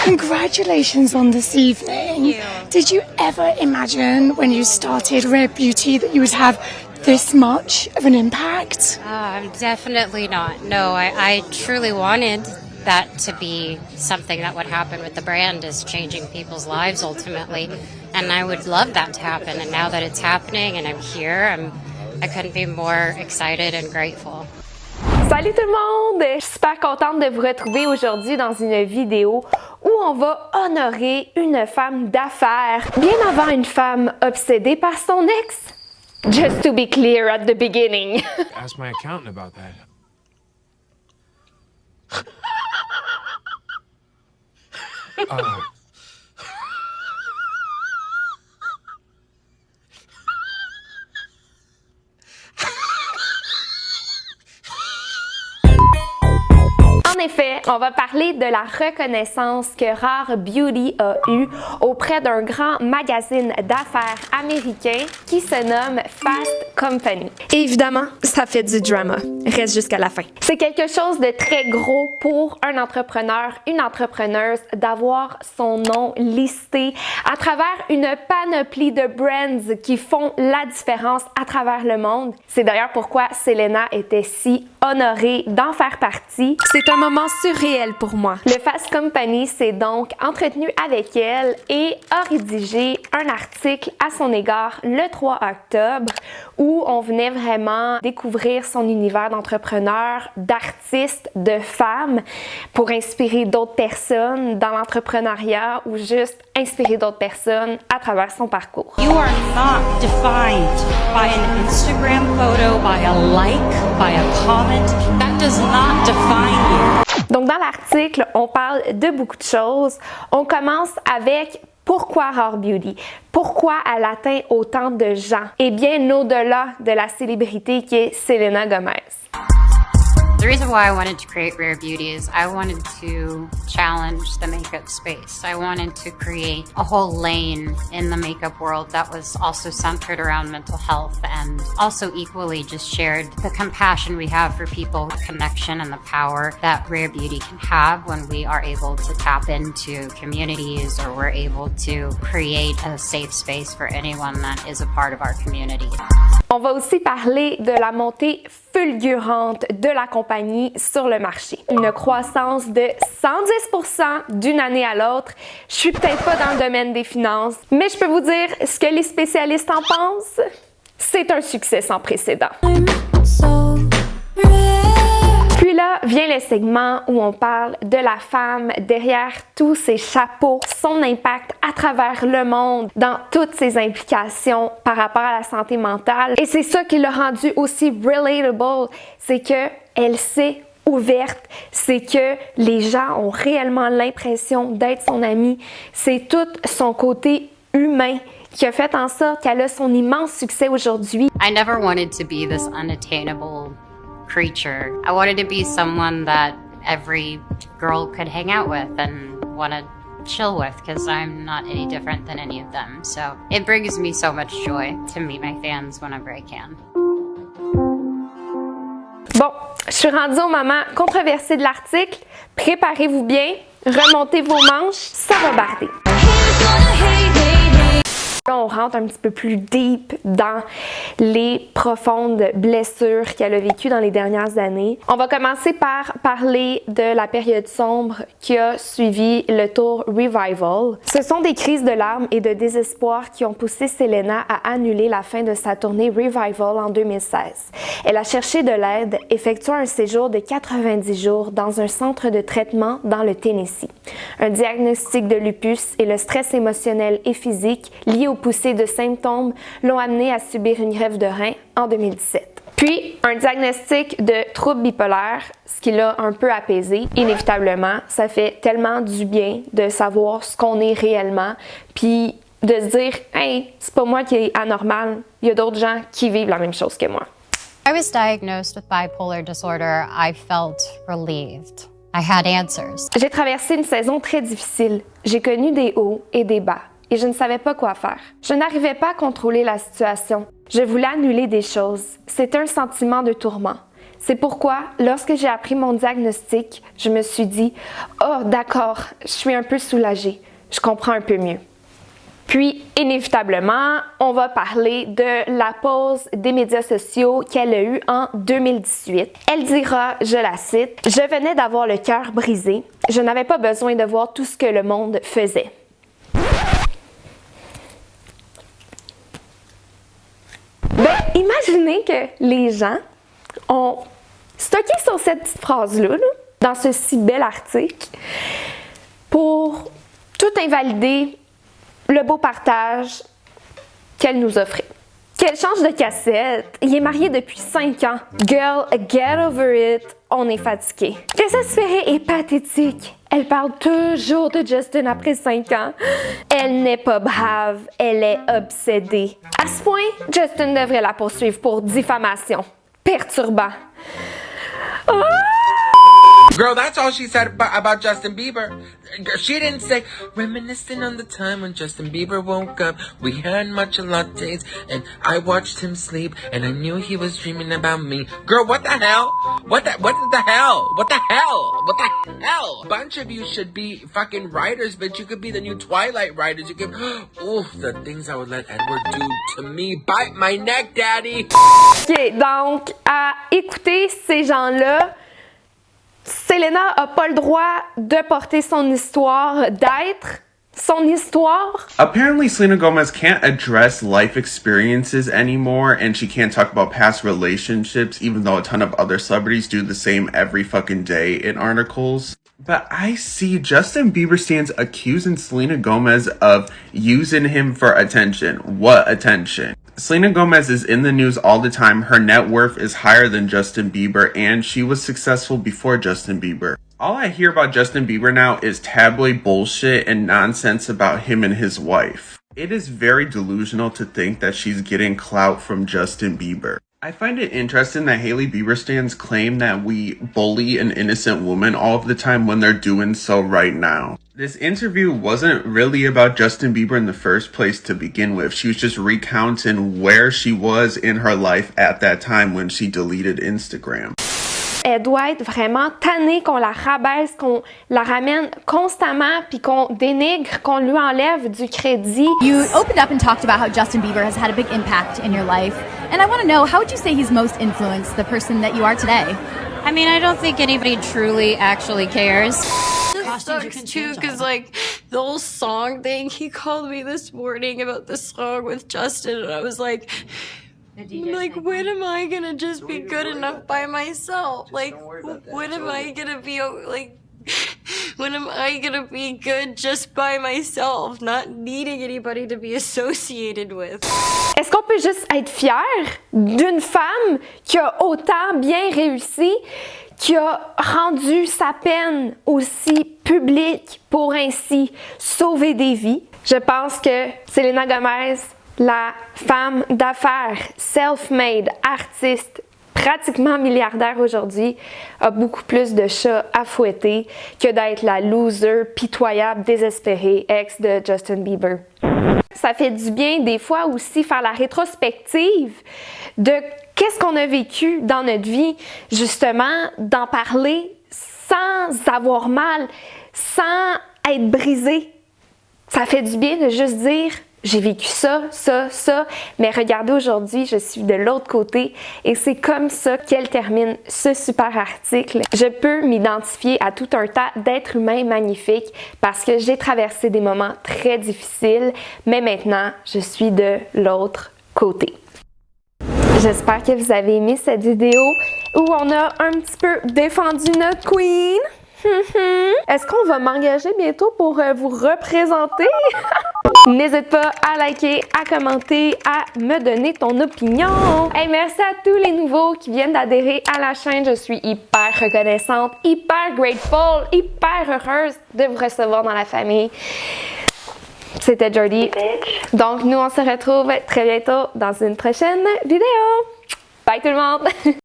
Congratulations on this evening. Thank you. Did you ever imagine when you started Rare Beauty that you would have this much of an impact? Definitely not. No, I truly wanted that to be something that would happen with the brand, is changing people's lives ultimately. And I would love that to happen. And now that it's happening and I'm here, I couldn't be more excited and grateful. Salut tout le monde! Je suis super contente de vous retrouver aujourd'hui dans une vidéo où on va honorer une femme d'affaires bien avant une femme obsédée par son ex. Just to be clear at the beginning. Ask my accountant about that. En effet, on va parler de la reconnaissance que Rare Beauty a eue auprès d'un grand magazine d'affaires américain qui se nomme Fast Company. Et évidemment, ça fait du drama. Reste jusqu'à la fin. C'est quelque chose de très gros pour un entrepreneur, une entrepreneuse, d'avoir son nom listé à travers une panoplie de brands qui font la différence à travers le monde. C'est d'ailleurs pourquoi Selena était si honorée d'en faire partie. C'est un moment surréel pour moi. Le Fast Company s'est donc entretenu avec elle et a rédigé un article à son égard le 3 octobre où on venait vraiment découvrir son univers d'entrepreneur, d'artiste, de femme pour inspirer d'autres personnes dans l'entrepreneuriat ou juste inspirer d'autres personnes à travers son parcours. You are not defined by an Instagram photo, by a like, by a comment. That does not define you. Donc dans l'article, on parle de beaucoup de choses. On commence avec pourquoi Rare Beauty? Pourquoi elle atteint autant de gens? Et bien au-delà de la célébrité qui est Selena Gomez. The reason why I wanted to create Rare Beauty is I wanted to challenge the makeup space. I wanted to create a whole lane in the makeup world that was also centered around mental health and also equally just shared the compassion we have for people, the connection and the power that Rare Beauty can have when we are able to tap into communities or we're able to create a safe space for anyone that is a part of our community. On va aussi parler de la montée fulgurante de la compagnie sur le marché. Une croissance de 110% d'une année à l'autre. Je suis peut-être pas dans le domaine des finances, mais je peux vous dire ce que les spécialistes en pensent. C'est un succès sans précédent. Puis là vient le segment où on parle de la femme derrière tous ses chapeaux, son impact à travers le monde, dans toutes ses implications par rapport à la santé mentale. Et c'est ça qui l'a rendue aussi relatable, c'est que elle s'est ouverte, c'est que les gens ont réellement l'impression d'être son amie. C'est tout son côté humain qui a fait en sorte qu'elle a son immense succès aujourd'hui. I never wanted to be this unattainable creature. I wanted to be someone that every girl could hang out with and want to chill with because I'm not any different than any of them. So it brings me so much joy to meet my fans whenever I can. Bon, je suis rendue au moment controversé de l'article. Préparez-vous bien, remontez vos manches, ça va barder. Là, on rentre un petit peu plus deep dans les profondes blessures qu'elle a vécues dans les dernières années. On va commencer par parler de la période sombre qui a suivi le tour Revival. Ce sont des crises de larmes et de désespoir qui ont poussé Selena à annuler la fin de sa tournée Revival en 2016. Elle a cherché de l'aide, effectuant un séjour de 90 jours dans un centre de traitement dans le Tennessee. Un diagnostic de lupus et le stress émotionnel et physique lié au poussée de symptômes l'ont amené à subir une greffe de rein en 2017. Puis, un diagnostic de trouble bipolaire, ce qui l'a un peu apaisé. Inévitablement, ça fait tellement du bien de savoir ce qu'on est réellement, puis de se dire « Hey, c'est pas moi qui est anormal, il y a d'autres gens qui vivent la même chose que moi. » I was diagnosed with bipolar disorder. I felt relieved. I had answers. J'ai traversé une saison très difficile. J'ai connu des hauts et des bas. Et je ne savais pas quoi faire. Je n'arrivais pas à contrôler la situation. Je voulais annuler des choses. C'était un sentiment de tourment. C'est pourquoi, lorsque j'ai appris mon diagnostic, je me suis dit « Oh, d'accord, je suis un peu soulagée, je comprends un peu mieux. » Puis, inévitablement, on va parler de la pause des médias sociaux qu'elle a eue en 2018. Elle dira, je la cite, « Je venais d'avoir le cœur brisé. Je n'avais pas besoin de voir tout ce que le monde faisait. » Ben, imaginez que les gens ont stocké sur cette petite phrase-là, dans ce si bel article, pour tout invalider le beau partage qu'elle nous offrait. Qu'elle change de cassette, il est marié depuis 5 ans. Girl, get over it, on est fatigué. Que ça se ferait est pathétique. Elle parle toujours de Justin après 5 ans. Elle n'est pas brave, elle est obsédée. À ce point, Justin devrait la poursuivre pour diffamation. Perturbant. Oh! Girl, that's all she said about Justin Bieber. She didn't say, reminiscing on the time when Justin Bieber woke up, we had matcha lattes, and I watched him sleep, and I knew he was dreaming about me. Girl, what the hell? What the hell? What the hell? What the hell? A bunch of you should be fucking writers, bitch. You could be the new Twilight writers. You could, oof, the things I would let Edward do to me. Bite my neck, daddy! OK, donc, à écouter ces gens-là, Selena n'a pas le droit de porter son histoire, d'être son histoire. Apparently, Selena Gomez can't address life experiences anymore, and she can't talk about past relationships, even though a ton of other celebrities do the same every fucking day in articles. But I see Justin Bieber stands accusing Selena Gomez of using him for attention. What attention? Selena Gomez is in the news all the time. Her net worth is higher than Justin Bieber, and she was successful before Justin Bieber. All I hear about Justin Bieber now is tabloid bullshit and nonsense about him and his wife. It is very delusional to think that she's getting clout from Justin Bieber. I find it interesting that Hailey Bieber stans claim that we bully an innocent woman all of the time when they're doing so right now. This interview wasn't really about Justin Bieber in the first place to begin with. She was just recounting where she was in her life at that time when she deleted Instagram. Elle doit être vraiment tannée qu'on la rabaisse, qu'on la ramène constamment, puis qu'on dénigre, qu'on lui enlève du crédit. You opened up and talked about how Justin Bieber has had a big impact in your life. And I want to know, how would you say he's most influenced the person that you are today? I mean, I don't think anybody truly actually cares. This sucks too, because like the whole song thing, he called me this morning about the song with Justin, and I was like, when am I gonna just be good enough by myself? Like, when am I gonna be like? When am I gonna be good just by myself, not needing anybody to be associated with? Est-ce qu'on peut juste être fier d'une femme qui a autant bien réussi, qui a rendu sa peine aussi publique pour ainsi sauver des vies? Je pense que Selena Gomez, la femme d'affaires, self-made, artiste, pratiquement milliardaire aujourd'hui, a beaucoup plus de chats à fouetter que d'être la loser, pitoyable, désespérée ex de Justin Bieber. Ça fait du bien des fois aussi faire la rétrospective de qu'est-ce qu'on a vécu dans notre vie, justement, d'en parler sans avoir mal, sans être brisé. Ça fait du bien de juste dire j'ai vécu ça, mais regardez aujourd'hui, je suis de l'autre côté et c'est comme ça qu'elle termine ce super article. Je peux m'identifier à tout un tas d'êtres humains magnifiques parce que j'ai traversé des moments très difficiles, mais maintenant, je suis de l'autre côté. J'espère que vous avez aimé cette vidéo où on a un petit peu défendu notre queen. Est-ce qu'on va m'engager bientôt pour vous représenter? N'hésite pas à liker, à commenter, à me donner ton opinion. Hey, merci à tous les nouveaux qui viennent d'adhérer à la chaîne. Je suis hyper reconnaissante, hyper grateful, hyper heureuse de vous recevoir dans la famille. C'était Jordy. Donc, nous, on se retrouve très bientôt dans une prochaine vidéo. Bye tout le monde!